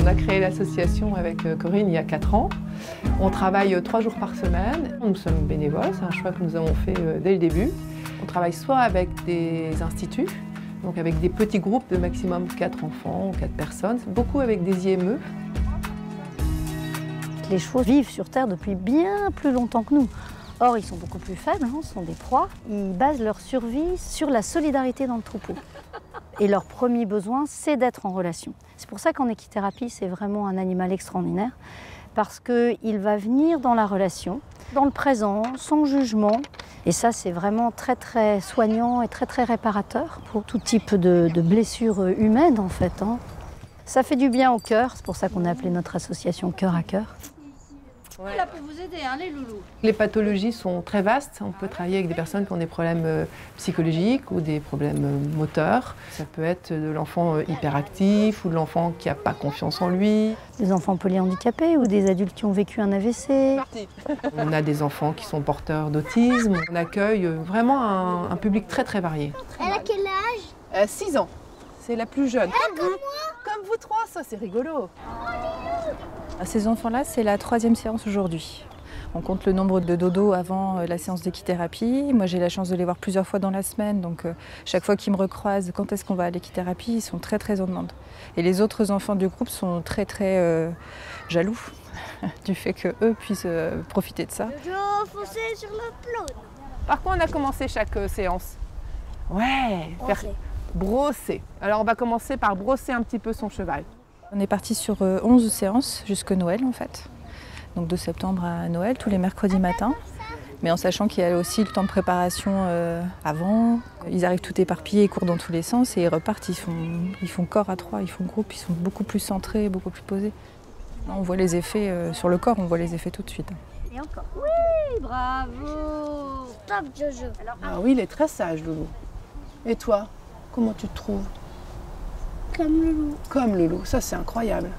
On a créé l'association avec Corinne il y a 4 ans. On travaille 3 jours par semaine. Nous sommes bénévoles, c'est un choix que nous avons fait dès le début. On travaille soit avec des instituts, donc avec des petits groupes de maximum 4 enfants ou 4 personnes, beaucoup avec des IME. Les chevaux vivent sur Terre depuis bien plus longtemps que nous. Or, ils sont beaucoup plus faibles, ce sont des proies. Ils basent leur survie sur la solidarité dans le troupeau. Et leur premier besoin, c'est d'être en relation. C'est pour ça qu'en équithérapie, c'est vraiment un animal extraordinaire, parce qu'il va venir dans la relation, dans le présent, sans jugement. Et ça, c'est vraiment très, très soignant et très, très réparateur pour tout type de blessures humaines, en fait. Ça fait du bien au cœur, c'est pour ça qu'on a appelé notre association Cœur à Cœur. Ouais. Là pour vous aider, les loulous. Les pathologies sont très vastes. On peut travailler avec des personnes qui ont des problèmes psychologiques ou des problèmes moteurs. Ça peut être de l'enfant hyperactif ou de l'enfant qui n'a pas confiance en lui. Des enfants polyhandicapés ou des adultes qui ont vécu un AVC. On a des enfants qui sont porteurs d'autisme. On accueille vraiment un public très très varié. Elle a quel âge? 6 ans. C'est la plus jeune. Comme vous 3, ça c'est rigolo. Ces enfants-là, c'est la 3e séance aujourd'hui. On compte le nombre de dodos avant la séance d'équithérapie. Moi, j'ai la chance de les voir plusieurs fois dans la semaine, donc chaque fois qu'ils me recroisent, quand est-ce qu'on va à l'équithérapie, ils sont très très en demande. Et les autres enfants du groupe sont très très jaloux du fait qu'eux puissent profiter de ça. Je fonçais sur le plot. Par quoi on a commencé chaque séance? Ouais, faire brosser. Alors on va commencer par brosser un petit peu son cheval. On est parti sur 11 séances jusqu'à Noël en fait. Donc de septembre à Noël, tous les mercredis matins. Mais en sachant qu'il y a aussi le temps de préparation avant. Ils arrivent tout éparpillés, ils courent dans tous les sens et ils repartent. Ils font corps à 3, ils font groupe, ils sont beaucoup plus centrés, beaucoup plus posés. On voit les effets sur le corps, on voit les effets tout de suite. Et encore. Oui, bravo. Stop, Jojo. Ah oui, il est très sage, Loulou. Et toi, comment tu te trouves? Comme le loup. Comme le loup, ça c'est incroyable.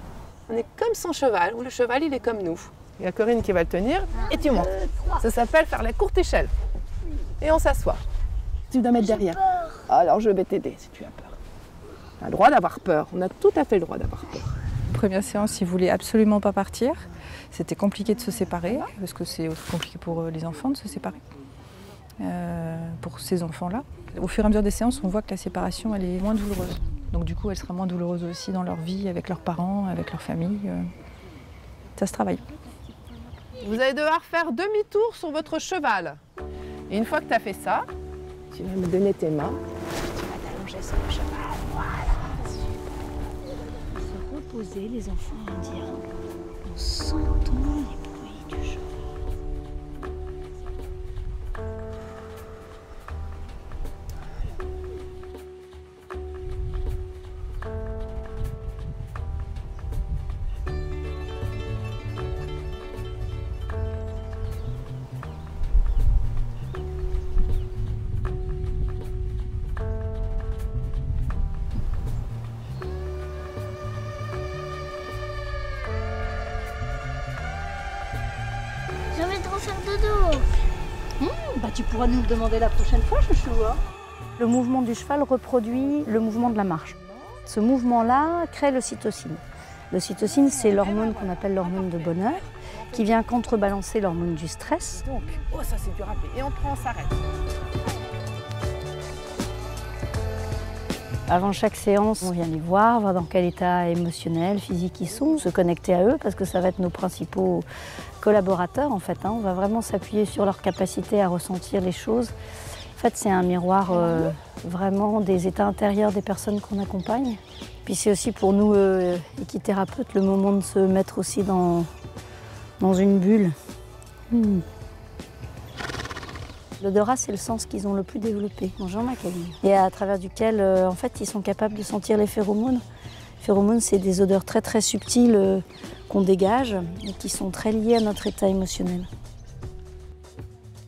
On est comme son cheval, ou le cheval il est comme nous. Il y a Corinne qui va le tenir et tu montes. Ça s'appelle faire la courte échelle. Et on s'assoit. Tu dois mettre derrière. Alors je vais t'aider si tu as peur. On a le droit d'avoir peur, on a tout à fait le droit d'avoir peur. Première séance, ils voulaient absolument pas partir. C'était compliqué de se séparer, parce que c'est aussi compliqué pour les enfants de se séparer. Pour ces enfants-là. Au fur et à mesure des séances, on voit que la séparation elle est moins douloureuse. Donc du coup, elle sera moins douloureuse aussi dans leur vie, avec leurs parents, avec leur famille. Ça se travaille. Vous allez devoir faire demi-tour sur votre cheval. Et une fois que tu as fait ça, tu vas me donner tes mains. Tu vas t'allonger sur le cheval. Voilà. Se reposer, les enfants indiens, en sentant les bruits du cheval. J'ai envie de refaire dodo. Tu pourras nous le demander la prochaine fois, chouchou. Le mouvement du cheval reproduit le mouvement de la marche. Ce mouvement-là crée l'ocytocine. L'ocytocine, c'est l'hormone qu'on appelle l'hormone de bonheur, qui vient contrebalancer l'hormone du stress. Donc, oh ça c'est plus rapide. Et on prend, on s'arrête. Avant chaque séance, on vient les voir dans quel état émotionnel, physique ils sont, se connecter à eux parce que ça va être nos principaux collaborateurs en fait. On va vraiment s'appuyer sur leur capacité à ressentir les choses. En fait, c'est un miroir vraiment des états intérieurs des personnes qu'on accompagne. Puis c'est aussi pour nous, équithérapeutes, le moment de se mettre aussi dans une bulle. L'odorat, c'est le sens qu'ils ont le plus développé, et à travers duquel, en fait, ils sont capables de sentir les phéromones. Les phéromones, c'est des odeurs très très subtiles qu'on dégage et qui sont très liées à notre état émotionnel.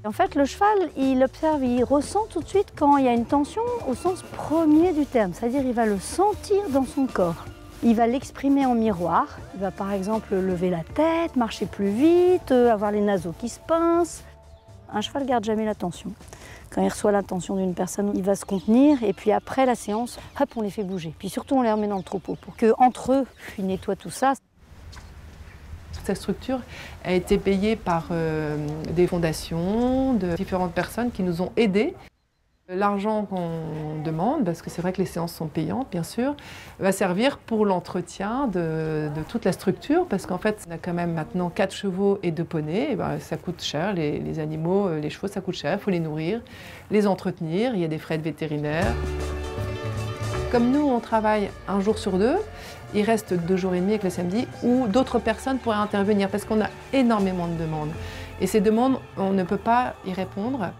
En fait, le cheval, il observe, il ressent tout de suite quand il y a une tension au sens premier du terme, c'est-à-dire il va le sentir dans son corps. Il va l'exprimer en miroir, il va par exemple lever la tête, marcher plus vite, avoir les naseaux qui se pincent. Un cheval ne garde jamais l'attention. Quand il reçoit l'attention d'une personne, il va se contenir et puis après la séance, hop, on les fait bouger. Puis surtout, on les remet dans le troupeau pour qu'entre eux, ils nettoient tout ça. Cette structure a été payée par des fondations, de différentes personnes qui nous ont aidés. L'argent qu'on demande, parce que c'est vrai que les séances sont payantes, bien sûr, va servir pour l'entretien de toute la structure, parce qu'en fait, on a quand même maintenant 4 chevaux et 2 poneys, et ben, ça coûte cher, les animaux, les chevaux, ça coûte cher, il faut les nourrir, les entretenir, il y a des frais de vétérinaire. Comme nous, on travaille un jour sur 2, il reste 2 jours et demi avec le samedi, où d'autres personnes pourraient intervenir, parce qu'on a énormément de demandes. Et ces demandes, on ne peut pas y répondre.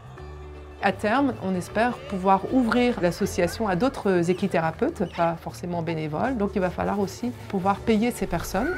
À terme, on espère pouvoir ouvrir l'association à d'autres équithérapeutes, pas forcément bénévoles, donc il va falloir aussi pouvoir payer ces personnes.